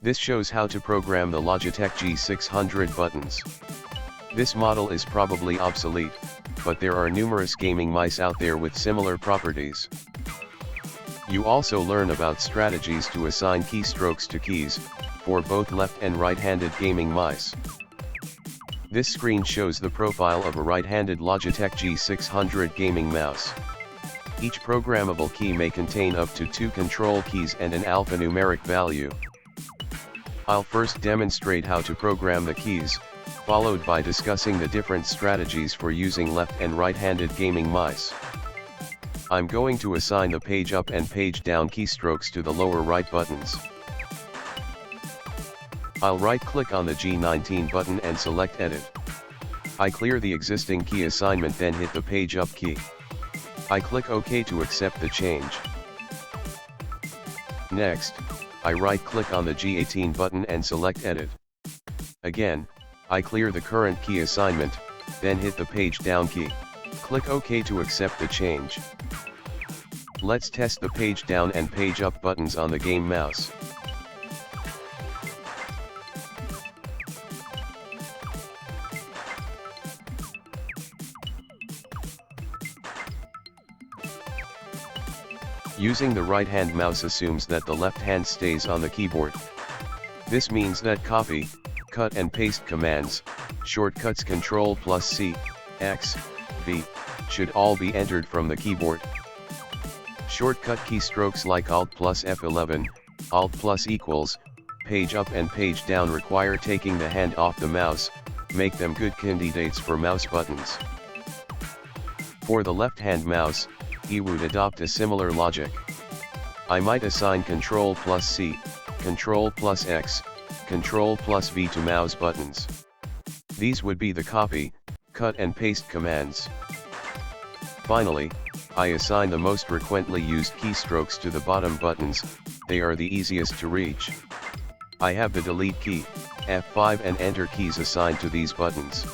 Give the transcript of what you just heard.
This shows how to program the Logitech G600 buttons. This model is probably obsolete, but there are numerous gaming mice out there with similar properties. You also learn about strategies to assign keystrokes to keys, for both left and right-handed gaming mice. This screen shows the profile of a right-handed Logitech G600 gaming mouse. Each programmable key may contain up to 2 control keys and an alphanumeric value. I'll first demonstrate how to program the keys, followed by discussing the different strategies for using left and right-handed gaming mice. I'm going to assign the page up and page down keystrokes to the lower right buttons. I'll right-click on the G19 button and select Edit. I clear the existing key assignment, then hit the page up key. I click OK to accept the change. Next, I right-click on the G18 button and select Edit. Again, I clear the current key assignment, then hit the page down key. Click OK to accept the change. Let's test the page down and page up buttons on the game mouse. Using the right-hand mouse assumes that the left hand stays on the keyboard. This means that copy, cut and paste commands, shortcuts Ctrl+C, X, V, should all be entered from the keyboard. Shortcut keystrokes like Alt plus F11, Alt plus equals, page up and page down require taking the hand off the mouse, make them good candidates for mouse buttons. For the left-hand mouse, he would adopt a similar logic. I might assign Ctrl+C, Ctrl+X, Ctrl+V to mouse buttons. These would be the copy, cut and paste commands. Finally, I assign the most frequently used keystrokes to the bottom buttons, they are the easiest to reach. I have the delete key, F5 and enter keys assigned to these buttons.